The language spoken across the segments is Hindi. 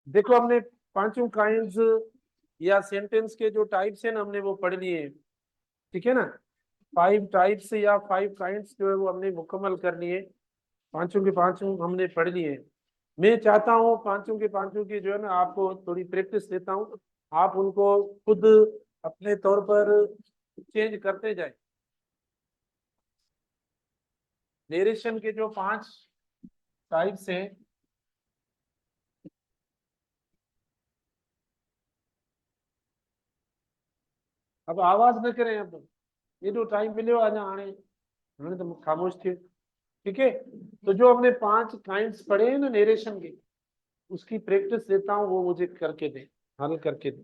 देखो हमने पांचों काइंड्स या सेंटेंस के जो टाइप्स है ना हमने वो पढ़ लिए हैं। ठीक है ना। 5 टाइप्स या 5 काइंड्स जो है वो हमने मुकम्मल कर लिए। पांचों के पांचों हमने पढ़ लिए हैं। मैं चाहता हूँ पांचों के पांचों की जो है ना आपको थोड़ी प्रैक्टिस देता हूँ। आप उनको खुद अपने तौर पर चेंज करते जाए। नेरेशन के जो 5 टाइप्स हैं। अब आवाज न करें। अब एॾो टाइम मिलियो अञा हाणे हाणे तो खामोश थे। ठीक है। तो जो हमने 5 काइंड्स पढ़े हैं ना नेरेशन के, उसकी प्रैक्टिस देता हूँ, वो मुझे करके दे, हल करके दे।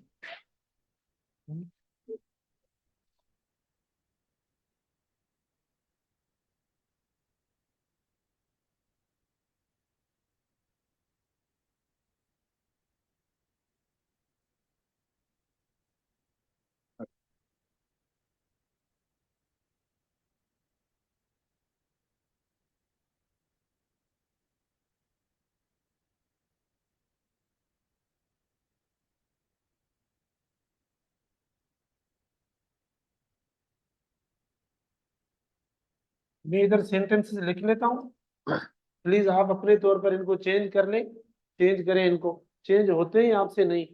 मैं इधर सेंटेंसेस लिख लेता हूँ। प्लीज आप अपने तौर पर इनको चेंज कर लें। चेंज करें इनको। चेंज होते ही आपसे नहीं।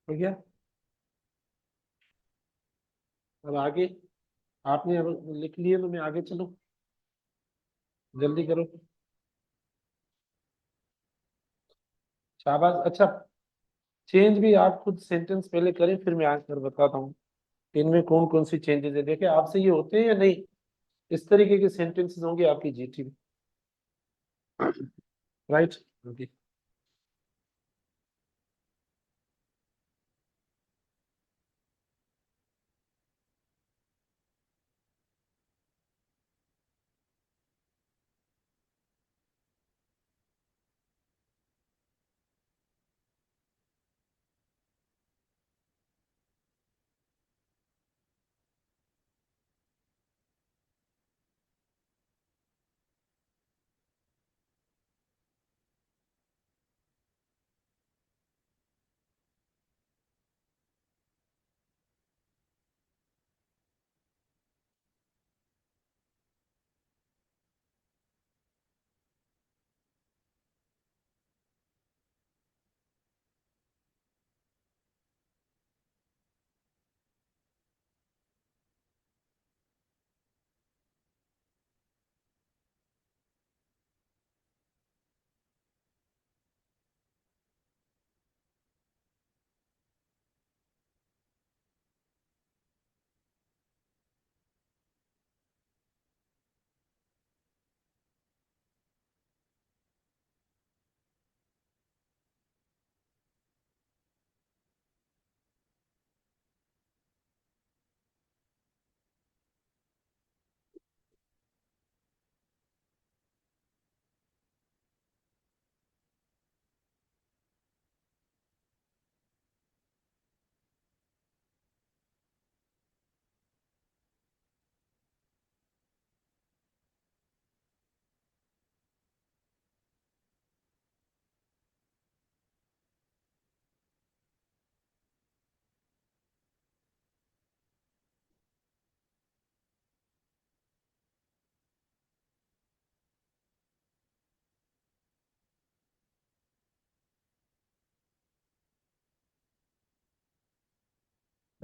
हो गया। अब आगे आपने अब लिख लिए तो मैं आगे चलूं। जल्दी करो। शाबाश। अच्छा। चेंज भी आप खुद सेंटेंस पहले करें, फिर मैं आंसर बताता हूँ इनमें कौन कौन सी चेंजेस है। देखिए आपसे ये होते हैं या नहीं। इस तरीके के सेंटेंसेस होंगे आपकी जीटी में। राइट। ओके।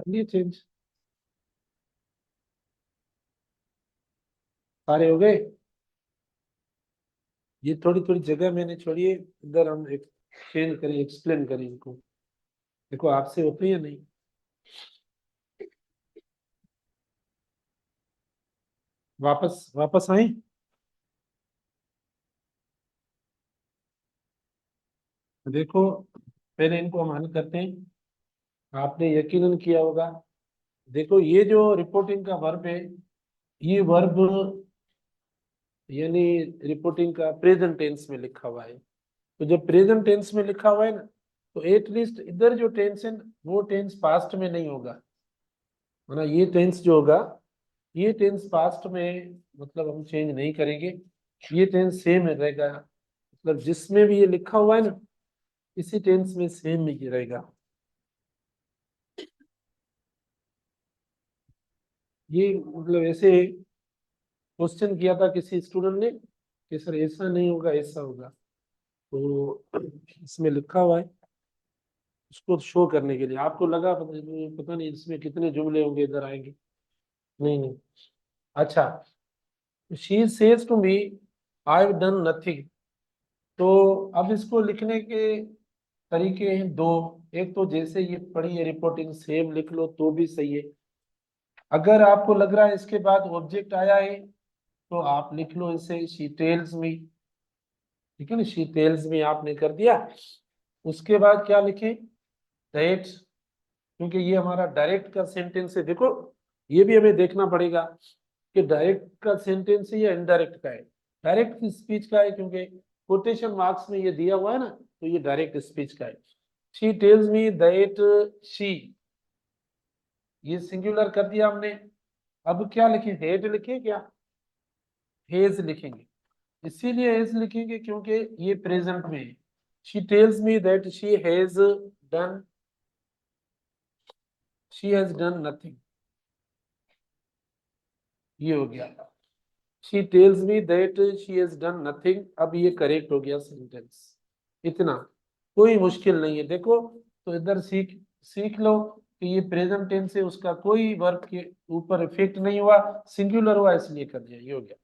लिए चेंज सारे हो गए। ये थोड़ी थोड़ी जगह मैंने छोड़ी है, इधर हम एक चेंज करें, एक्सप्लेन करें इनको। देखो आपसे होते या नहीं। वापस वापस आए। देखो पहले इनको हम हल करते हैं। आपने यकीनन किया होगा। देखो ये जो रिपोर्टिंग का वर्ब है, ये वर्ब यानी रिपोर्टिंग का प्रेजेंट टेंस में लिखा हुआ है। तो जब प्रेजेंट टेंस में लिखा हुआ है ना, तो एटलीस्ट इधर जो टेंस है वो टेंस पास्ट में नहीं होगा। है ये टेंस जो होगा, ये टेंस पास्ट में मतलब हम चेंज नहीं करेंगे। ये टेंस सेम रहेगा। मतलब जिसमें भी ये लिखा हुआ है ना, इसी टेंस में सेम ही रहेगा। ये मतलब ऐसे क्वेश्चन किया था किसी स्टूडेंट ने कि सर ऐसा नहीं होगा ऐसा होगा, तो इसमें लिखा हुआ है उसको शो करने के लिए। आपको लगा पता नहीं इसमें कितने जुमले होंगे इधर आएंगे। नहीं नहीं। अच्छा, she says to me I have done nothing. तो अब इसको लिखने के तरीके हैं दो। एक तो जैसे ये पढ़ी है रिपोर्टिंग सेम लिख लो तो भी सही है। अगर आपको लग रहा है इसके बाद ऑब्जेक्ट आया है, तो आप लिख लो इसे शी टेल्स मी। ठीक है ना, शी टेल्स मी आपने कर दिया। उसके बाद क्या लिखें, दैट, क्योंकि ये हमारा डायरेक्ट का सेंटेंस है। देखो ये भी हमें देखना पड़ेगा कि डायरेक्ट का सेंटेंस है या इनडायरेक्ट का है। डायरेक्ट स्पीच का है क्योंकि कोटेशन मार्क्स में ये दिया हुआ है ना, तो ये डायरेक्ट स्पीच का है। She tells me that she, ये सिंगुलर कर दिया हमने। अब क्या लिखें, हेड लिखें क्या, हेज लिखेंगे। इसीलिए हेज लिखेंगे क्योंकि ये प्रेजेंट में है। She tells me that done she has done nothing, ये हो गया। She tells me that she has done nothing, अब ये करेक्ट हो गया सेंटेंस। इतना कोई मुश्किल नहीं है। देखो तो इधर सीख सीख लो कि ये प्रेजेंट टेंस है, उसका कोई वर्ब के ऊपर इफेक्ट नहीं हुआ, सिंगुलर हुआ इसलिए कर दिया, ये हो गया।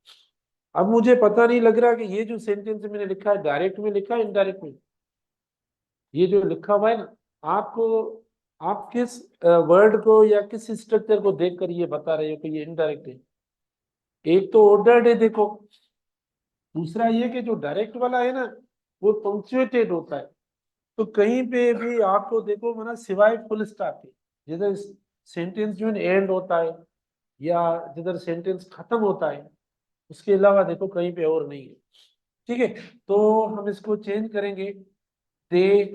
अब मुझे पता नहीं लग रहा कि ये जो सेंटेंस मैंने लिखा है डायरेक्ट में लिखा है इनडायरेक्ट में। ये जो लिखा हुआ है ना, आपको आप किस वर्ड को या किस स्ट्रक्चर को देखकर ये बता रहे हो कि ये इनडायरेक्ट है। एक तो ऑर्डर्ड है देखो, दूसरा ये कि जो डायरेक्ट वाला है ना, वो पंक्चुएटेड होता है। तो कहीं पे भी आपको देखो माना सिवाय फुल स्टॉप के, जिधर सेंटेंस जो एंड होता है या जिधर सेंटेंस खत्म होता है, उसके अलावा देखो कहीं पे और नहीं है। ठीक है, तो हम इसको चेंज करेंगे, दे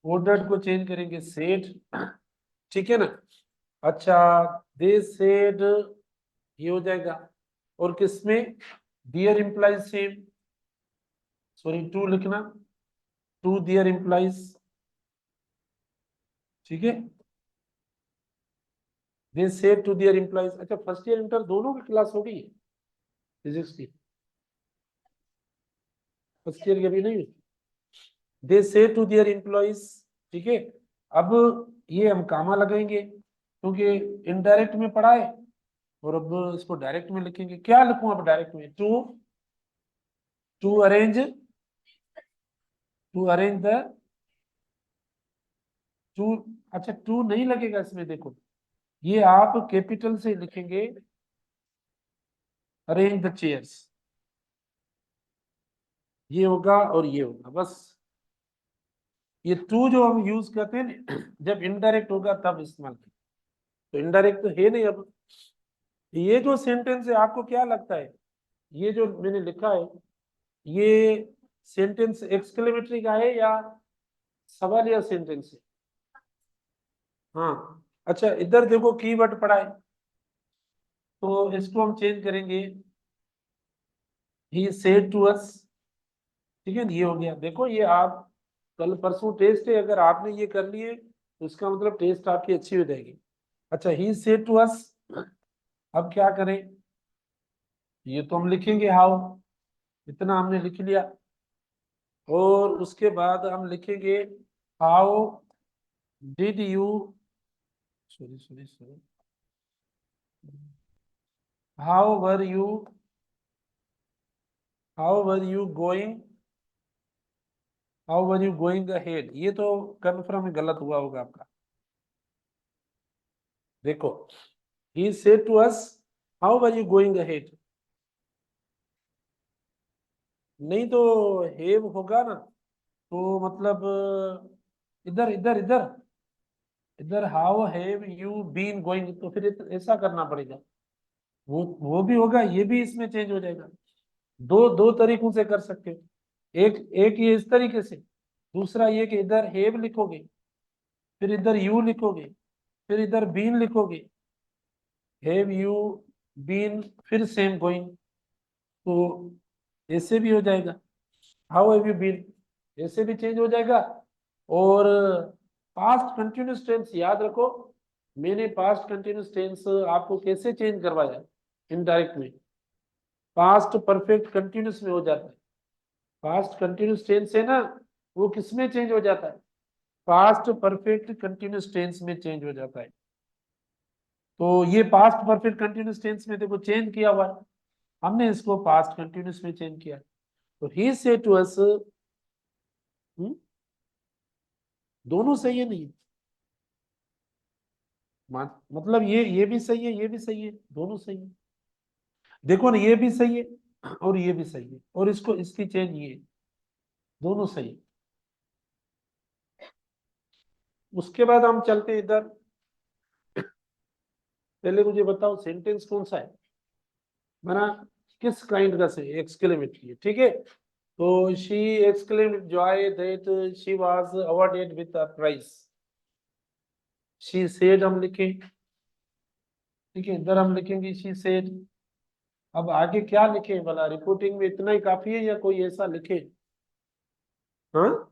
ऑर्डर्ड को चेंज करेंगे सेड। ठीक है ना। अच्छा, दे सेड ये हो जाएगा। और किसमें, dear employees same, sorry to लिखना, टू डियर इंप्लाइज। ठीक है, they said to dear employees. अच्छा, फर्स्ट ईयर इंटर दोनों की क्लास हो गई है फिजिक्स की, फर्स्ट ईयर की अभी नहीं हुई। दे से टू देयर एम्प्लॉइज। ठीक है, अब ये हम कामा लगाएंगे क्योंकि इनडायरेक्ट में पढ़ा है, और अब इसको डायरेक्ट में लिखेंगे। क्या लिखूं अब डायरेक्ट में, to to arrange, to arrange the to. अच्छा टू नहीं लगेगा इसमें, देखो ये आप कैपिटल से लिखेंगे, अरेंज द चेयर्स, ये होगा और ये होगा बस। ये टू जो हम यूज करते हैं ना, जब इनडायरेक्ट होगा तब इस्तेमाल करें। तो इनडायरेक्ट तो है नहीं। अब ये जो सेंटेंस है आपको क्या लगता है, ये जो मैंने लिखा है, ये सेंटेंस एक्सक्लेमेटरी का है या सवाल या सेंटेंस है। हाँ, अच्छा इधर देखो कीवर्ड पड़ा है, तो इसको हम चेंज करेंगे, ही सेड टू अस। ठीक है, ये हो गया। देखो ये आप कल परसों टेस्ट है, अगर आपने ये कर लिए तो इसका मतलब टेस्ट आपकी अच्छी हो जाएगी। अच्छा, ही सेड टू अस, अब क्या करें, ये तो हम लिखेंगे हाउ, इतना हमने लिख लिया। और उसके बाद हम लिखेंगे how did you sorry how were you going how were you going ahead, ये तो कन्फर्म गलत हुआ होगा आपका। देखो, he said to us how are you going ahead, नहीं तो have होगा ना, तो मतलब इधर इधर इधर इधर how have you been going, तो फिर ऐसा करना पड़ेगा, वो भी होगा, ये भी इसमें चेंज हो जाएगा। दो दो तरीकों से कर सकते हो, एक एक ये इस तरीके से, दूसरा ये कि इधर हैव लिखोगे, फिर इधर यू लिखोगे, फिर इधर बीन लिखोगे, हैव यू बीन फिर सेम गोइंग, तो ऐसे भी हो जाएगा, हाउ हैव यू बीन, ऐसे भी चेंज हो जाएगा। और पास्ट कंटिन्यूस टेंस याद रखो, मैंने पास्ट कंटिन्यूस टेंस आपको कैसे चेंज करवाया, इनडायरेक्ट में, पास्ट परफेक्ट कंटिन्यूस में हो जाता है। पास्ट कंटिन्यूस टेंस है ना, वो किस में चेंज हो जाता है, पास्ट परफेक्ट कंटिन्यूस टेंस में चेंज हो जाता है। तो ये पास्ट परफेक्ट कंटिन्यूस टेंस में देखो चेंज किया हुआ है, हमने इसको पास्ट कंटिन्यूस में चेंज किया। तो ही से टू अस, दोनों सही है नहीं, मतलब ये भी सही है, ये भी सही है, दोनों सही है। देखो ना, ये भी सही है और ये भी सही है, और इसको इसकी चेंज ये, दोनों सही है। उसके बाद हम चलते हैं इधर, पहले मुझे बताओ सेंटेंस कौन सा है मेरा, किस काइंड का से एक्सक्लेमेटरी है, ठीक है। तो she exclaimed joy that she was awarded with a prize, she said हम लिखें, ठीक है, इधर हम लिखेंगे शी सेड। अब आगे क्या लिखे भला, रिपोर्टिंग में इतना ही काफी है या कोई ऐसा लिखे, हाँ,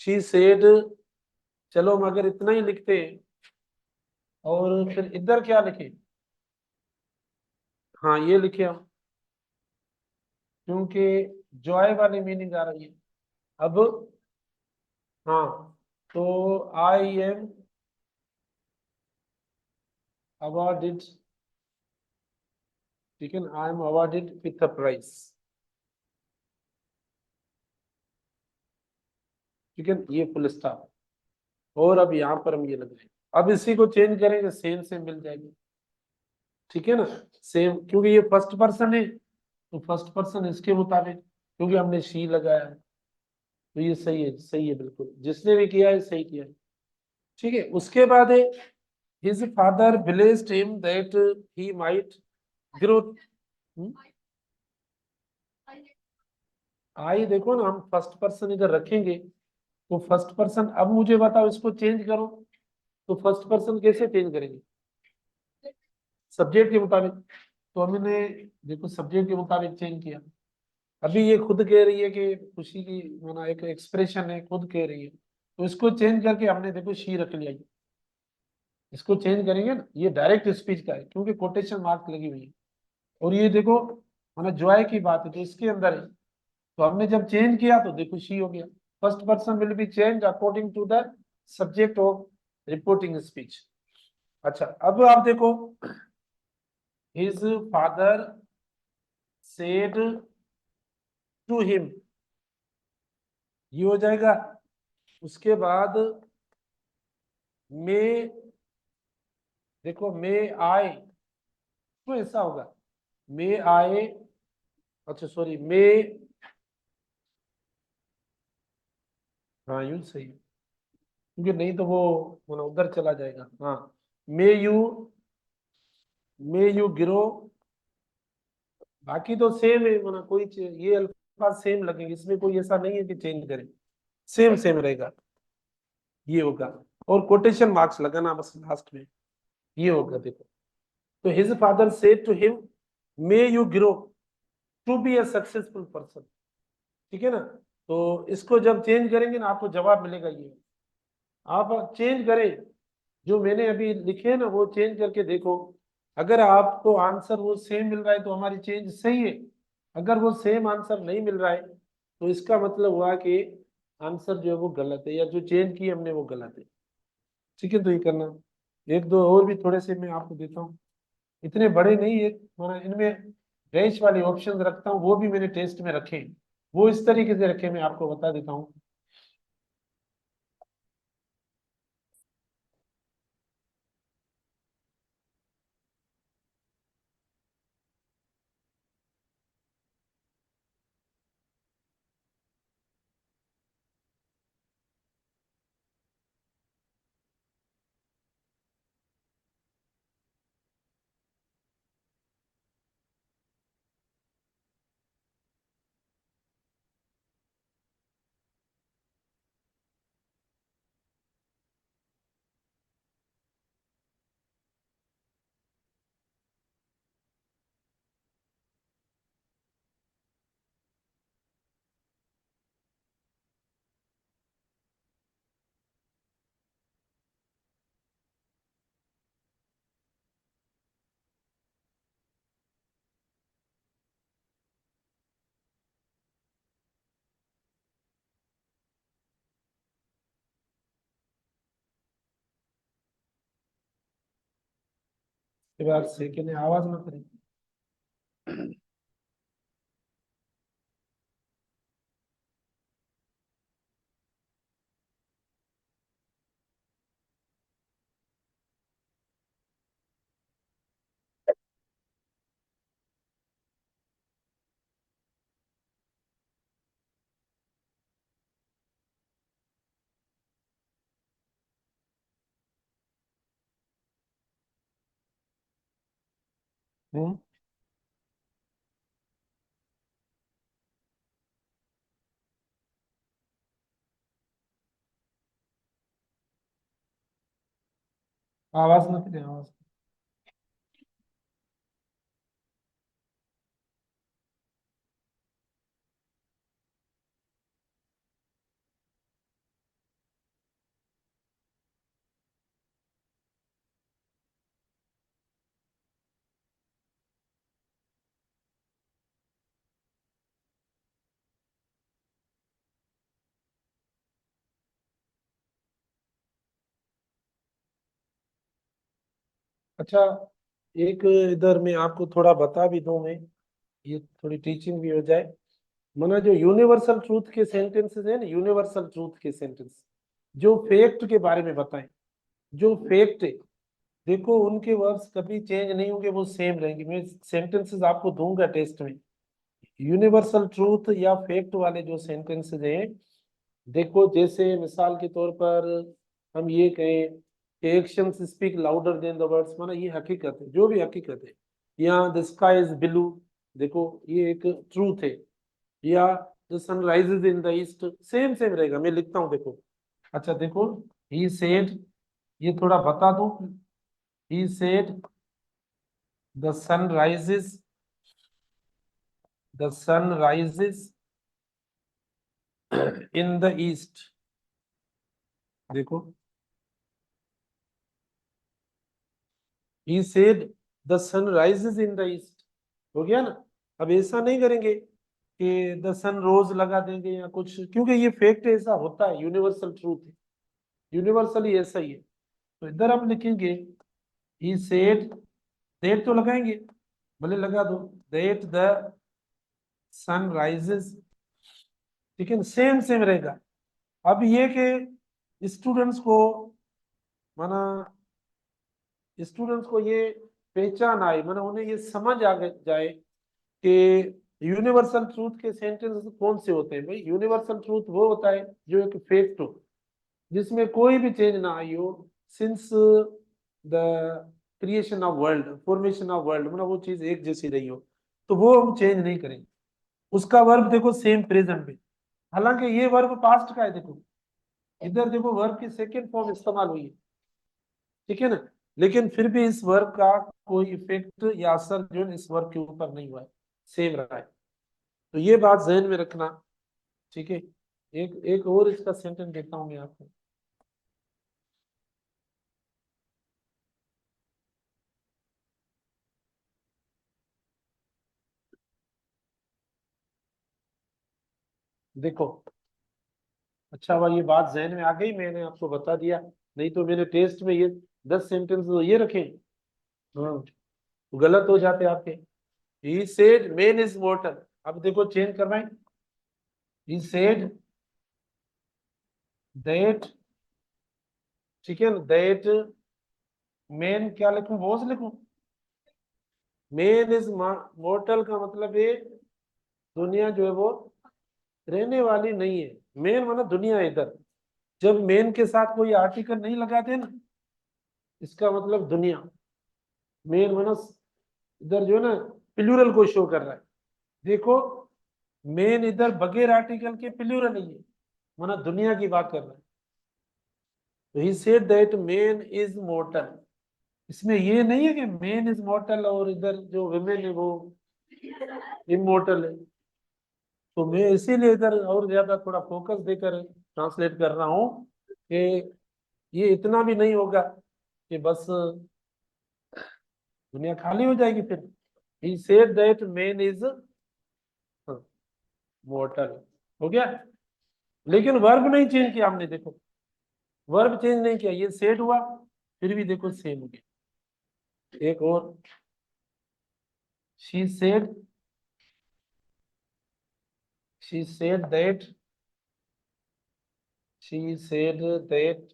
शी सेड, चलो हम अगर इतना ही लिखते हैं, और फिर इधर क्या लिखे, हाँ ये लिखे हम, क्योंकि जॉय वाली मीनिंग आ रही है। अब हाँ, तो आई एम अवॉर्डेड, ठीक है ना, I am awarded with a prize, ठीक है, ये फुल स्टॉप। और अब यहाँ पर हम ये लगाएंगे, अब इसी को चेंज करेंगे, सेम से मिल जाएगी, ठीक है ना, सेम, क्योंकि ये फर्स्ट पर्सन है, तो फर्स्ट पर्सन इसके मुताबिक, क्योंकि हमने शी लगाया है, तो ये सही है बिल्कुल, जिसने भी किया है सही किया है, ठीक है। उसके बाद है his father blessed him that he might grow, I देखो ना, हम फर्स्ट पर्सन इधर रखेंगे, तो फर्स्ट पर्सन, अब मुझे बताओ इसको चेंज करो, तो फर्स्ट पर्सन कैसे चेंज करेंगे, सब्जेक्ट के मुताबिक, तो हमने देखो सब्जेक्ट के मुताबिक चेंज किया। अभी ये खुद कह रही है कि खुशी की माना एक एक्सप्रेशन है, खुद कह रही है, तो इसको चेंज करके हमने देखो शी रख लिया, इसको चेंज करेंगे ना, ये डायरेक्ट स्पीच का है क्योंकि कोटेशन मार्क लगी हुई है, और ये देखो माना जॉय की बात है तो इसके अंदर है, तो हमने जब चेंज किया तो देखो शी हो गया। First person will be change according to the subject of reporting speech. अच्छा, अब आप देखो, his father said to him, ये हो जाएगा। उसके बाद मे, देखो मे आए, तो ऐसा होगा मे आए, अच्छा सॉरी मे, हाँ यूं सही है, क्योंकि नहीं तो वो उधर चला जाएगा, हाँ, मे यू गिरो, बाकी तो सेम है, कोई ये अल्फाज सेम लगेंगे, इसमें कोई ऐसा नहीं है कि चेंज करें, सेम सेम रहेगा, ये होगा। और कोटेशन मार्क्स लगाना बस लास्ट में, ये होगा देखो। तो his father said to him may you grow to be a successful person, ठीक है ना। तो इसको जब चेंज करेंगे ना, आपको जवाब मिलेगा ये, आप चेंज करें, जो मैंने अभी लिखे है ना वो चेंज करके देखो, अगर आपको आंसर वो सेम मिल रहा है तो हमारी चेंज सही है, अगर वो सेम आंसर नहीं मिल रहा है तो इसका मतलब हुआ कि आंसर जो है वो गलत है, या जो चेंज की हमने वो गलत है, ठीक है। तो ये करना एक दो और भी थोड़े से मैं आपको देता हूँ, इतने बड़े नहीं, एक मैंने इनमें डैश वाले ऑप्शन रखता हूँ, वो भी मैंने टेस्ट में रखे हैं। वो इस तरीके से रखे, मैं आपको बता देता हूँ। ये बात सेकंड आवाज ना करें। हम्म। आवाज ना करें, आवाज। अच्छा, एक इधर मैं आपको थोड़ा बता भी दूं, मैं ये थोड़ी टीचिंग भी हो जाए। माना जो यूनिवर्सल ट्रूथ के सेंटेंसेस है ना, यूनिवर्सल ट्रूथ के सेंटेंस जो फैक्ट के बारे में बताएं, जो फैक्ट है, देखो उनके वर्ड्स कभी चेंज नहीं होंगे, वो सेम रहेंगे। मैं सेंटेंसेस आपको दूंगा टेस्ट में। यूनिवर्सल ट्रूथ या फैक्ट वाले जो सेंटेंसेस हैं, देखो जैसे मिसाल के तौर पर हम ये कहें कि actions speak louder than the words, माना ये हकीकत है, जो भी हकीकत है। या द स्काई इज ब्लू, देखो ये एक ट्रूथ है। या the sun rises in the east, same same रहेगा, मैं लिखता हूँ देखो। अच्छा देखो, ही सेड, ये थोड़ा बता दूं। He said the sun rises, the sun rises in the east, देखो he said the sun rises in the east, हो गया ना। अब ऐसा नहीं करेंगे कि द सन रोज लगा देंगे या कुछ, क्योंकि ये फैक्ट ऐसा होता है, यूनिवर्सल ट्रूथ है, यूनिवर्सली ऐसा ही है। तो इधर हम लिखेंगे he said, दैट तो लगाएंगे, भले लगा दो, दैट द सन राइजेस, ठीक है ना, सेम सेम रहेगा। अब ये कि स्टूडेंट्स को, माना स्टूडेंट्स को ये पहचान आए, माना उन्हें ये समझ आ जाए कि यूनिवर्सल ट्रूथ के सेंटेंस कौन से होते हैं। भाई यूनिवर्सल ट्रूथ वो होता है जो एक फैक्ट हो, जिसमें कोई भी चेंज ना आई हो since the creation of world, formation of world, मतलब वो चीज एक जैसी रही हो, तो वो हम चेंज नहीं करेंगे। उसका वर्ब देखो सेम प्रेजेंट में, हालांकि ये वर्ब पास्ट का है, देखो इधर देखो वर्ब की सेकेंड फॉर्म इस्तेमाल हुई है, ठीक है ना। लेकिन फिर भी इस वर्ब का कोई इफेक्ट या असर जो है इस वर्ब के ऊपर नहीं हुआ है, सेम रहा है। तो ये बात जहन में रखना, ठीक है। एक एक और इसका सेंटेंस देता हूं मैं आपको। देखो, अच्छा हुआ ये बात जहन में आ गई, मैंने आपको बता दिया, नहीं तो मेरे टेस्ट में ये 10 सेंटेंस तो ये रखें, हाँ तो गलत हो जाते आपके। ही सेड मैन इज मॉर्टल, अब देखो चेंज करवाएं। ही सेड दैट, ठीक है ना, दैट मैन क्या लिखूं, वॉज लिखूं? मैन इज मॉर्टल का मतलब है दुनिया जो है वो रहने वाली नहीं है। मेन माना दुनिया है इधर, जब मेन के साथ कोई आर्टिकल नहीं लगाते ना, इसका मतलब दुनिया। मेन माना इधर जो है ना प्लूरल को शो कर रहा है। देखो मेन इधर बगैर आर्टिकल के प्लूरल ही है, माना दुनिया की बात कर रहा है। तो he said that man is मॉर्टल, इसमें ये नहीं है कि मैन इज मॉर्टल और इधर जो विमेन है वो इमोर्टल है। तो मैं इसीलिए इधर और ज्यादा थोड़ा फोकस देकर ट्रांसलेट कर रहा हूँ कि ये इतना भी नहीं होगा कि बस दुनिया खाली हो जाएगी फिर। He said that man is मॉर्टल, हो गया। लेकिन वर्ब नहीं चेंज किया हमने, देखो वर्ब चेंज नहीं किया, ये सेड हुआ फिर भी देखो सेम हो गया। एक और, she said, she said that, she said that,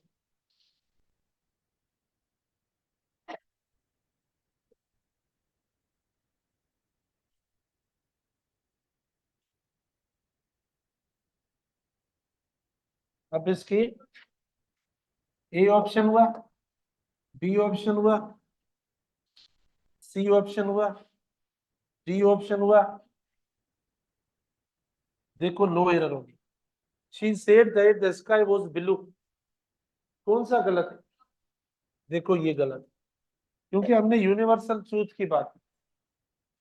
अब इसकी ए ऑप्शन हुआ, बी ऑप्शन हुआ, सी ऑप्शन हुआ, डी ऑप्शन हुआ, देखो नो एरर होगी। She said that the sky was blue, कौन सा गलत है? देखो ये गलत है, क्योंकि हमने यूनिवर्सल ट्रूथ की बात की,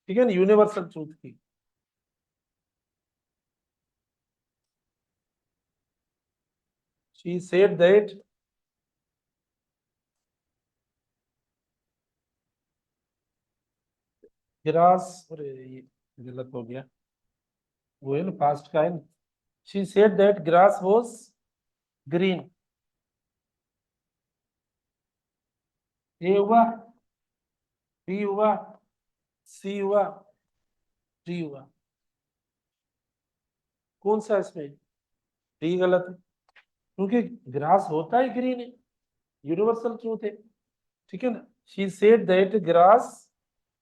ठीक है ना, यूनिवर्सल ट्रूथ की। शी सेड दैट, ग्रास, अरे ये गलत हो गया, वो है ना पास्ट का है ना। She said that grass was green, A हुआ, बी हुआ, सी हुआ, डी हुआ, कौन सा इसमें? डी गलत है, क्योंकि ग्रास होता ही ग्रीन है, यूनिवर्सल ट्रूथ है, ठीक है ना। She said that grass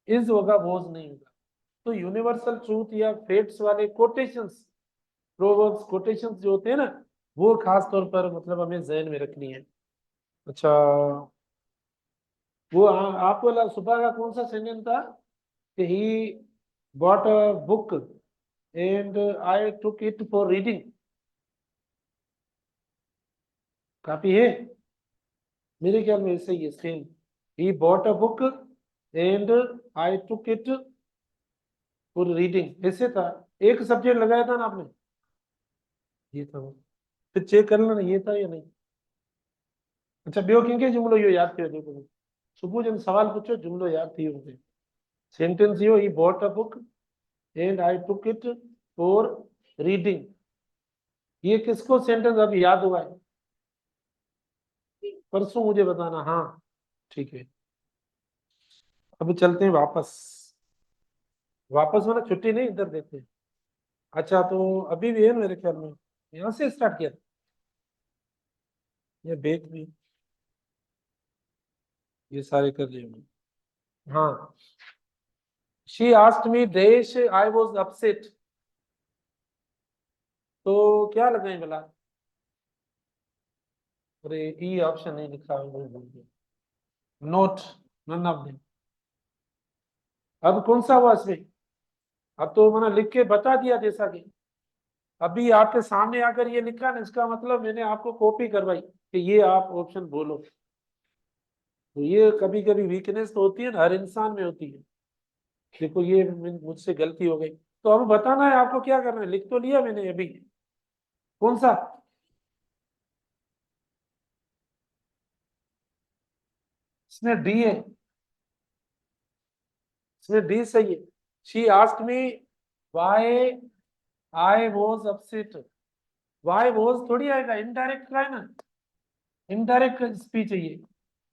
is होगा, वॉज नहीं होगा। तो यूनिवर्सल ट्रूथ या फैक्ट्स वाले कोटेशंस, प्रोवर्ब्स कोटेशंस जो होते हैं ना, वो खास तौर पर मतलब हमें जहन में रखनी है। अच्छा, वो आप वाला सुबह का कौन सा सेंटेंस था कि he bought a book and I took it for reading, copy है मेरे ख्याल में, ऐसे ही है same. He bought a book and I took it for reading, ऐसे था। एक सब्जेक्ट लगाया था ना आपने, ये था वो। फिर चेक कर लेना ये था या नहीं। अच्छा ॿियो कंहिंखे जुमिलो इहो यादि थियो? जेको सुबुह जो सवाल पूछो जुमिलो यादि थी वियो। सेंटेंस इहो, he bought a book and I took it for reading, ये किसको सेंटेंस अभी याद हुआ है? परसों मुझे बताना, हाँ ठीक है। अब चलते हैं वापस, वापस मतलब छुट्टी नहीं, इधर देखते हैं। अच्छा तो अभी भी है ना मेरे ख्याल में, यहाँ से स्टार्ट किया था, ये बेक भी, ये सारे कर लिए हमने। हाँ, शी आस्क्ड मी देश आई वाज अपसेट, तो क्या लगाएं भला? अरे ई ऑप्शन नहीं लिखा है, भूल गया। Note, none of them. अब कौन सा हुआ इसमें? अब तो मैंने लिख के बता दिया, जैसा कि अभी आपके सामने आकर ये लिखा ना, इसका मतलब मैंने आपको कॉपी करवाई कि ये आप ऑप्शन बोलो। तो ये कभी कभी वीकनेस तो होती है ना, हर इंसान में होती है। देखो ये मुझसे गलती हो गई, तो अब बताना है आपको क्या करना है। लिख तो लिया मैंने अभी, कौन सा? इसमें डी है, इसमें डी सही है। She asked me why I was upset, why was थोड़ी आएगा, इनडायरेक्ट का है ना, इनडायरेक्ट स्पीच है ये।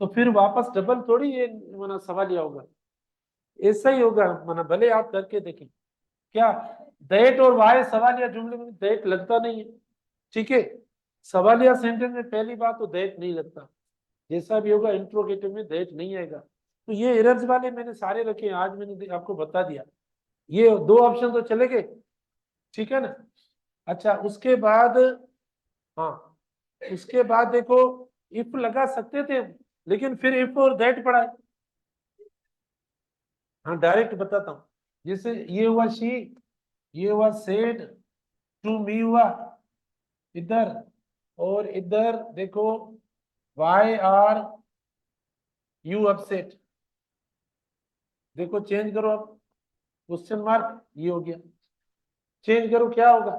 तो फिर वापस डबल थोड़ी ये माना सवालिया होगा, ऐसा ही होगा माना, भले आप करके देखें। क्या दैट और वाई सवालिया जुमले में दैट लगता नहीं है, ठीक है। सवालिया सेंटेंस में पहली बात तो दैट नहीं लगता, जैसा भी होगा इंट्रोगेटिव में दैट नहीं आएगा। तो ये एरर्स वाले मैंने सारे रखे हैं, आज मैंने आपको बता दिया। ये दो ऑप्शन तो चले गए, ठीक है ना। अच्छा उसके बाद, हाँ उसके बाद देखो इफ लगा सकते थे लेकिन फिर इफ और दैट पड़ा है। हाँ डायरेक्ट बताता हूँ, जैसे ये हुआ शी, ये हुआ सेड, टू मी हुआ इधर, और इधर देखो वाई आर यू अपसेट। देखो चेंज करो अब, क्वेश्चन मार्क ये हो गया, चेंज करो क्या होगा,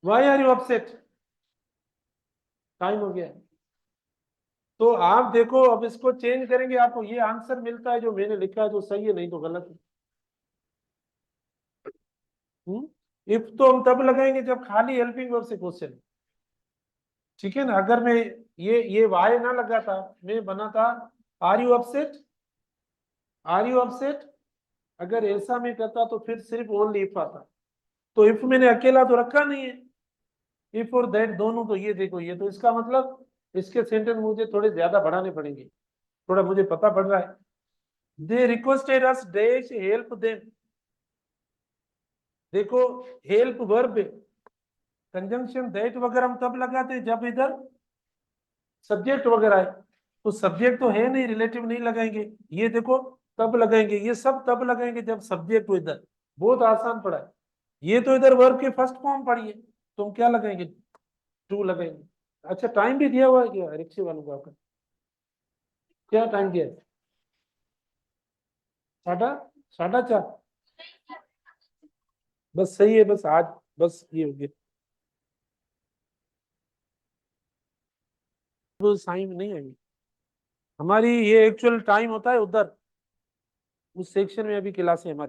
why are you upset, time हो गया। तो आप देखो अब इसको चेंज करेंगे, आपको ये आंसर मिलता है जो मैंने लिखा है, जो सही है नहीं तो गलत है। इफ तो हम तब लगाएंगे जब खाली हेल्पिंग वर्ब से क्वेश्चन, ठीक है ना। अगर मैं ये वाई ना लगा था, मैं बना था are you upset, are you upset, अगर ऐसा मैं करता तो फिर सिर्फ ओनली इफ आता। तो इफ मैंने अकेला तो रखा नहीं है, इफ और दैट दोनों, तो ये देखो ये, तो इसका मतलब इसके सेंटेंस मुझे थोड़े ज्यादा बढ़ाने पड़ेंगे, थोड़ा मुझे पता पड़ रहा है। They requested us dash help them, देखो हेल्प वर्ब, कंजंक्शन दैट वगैरह हम तब लगाते हैं जब इधर सब्जेक्ट वगैरह है। तो सब्जेक्ट तो है नहीं, रिलेटिव नहीं लगाएंगे, ये देखो तब लगाएंगे, ये सब तब लगाएंगे जब सब्जेक्ट हो इधर। बहुत आसान पड़ा है, ये तो इधर वर्ब के फर्स्ट फॉर्म पढ़िए, तुम क्या लगाएंगे, टू लगाएंगे। अच्छा टाइम भी दिया हुआ है क्या रिक्शे वालों को आपका, क्या टाइम दिया है, साढ़ा साढ़ा चार, बस सही है, बस आज बस ये हो गया, वो साइन नहीं आएंगे। हमारी ये एक्चुअल टाइम होता है उधर, उस सेक्शन में अभी क्लास है हमारी।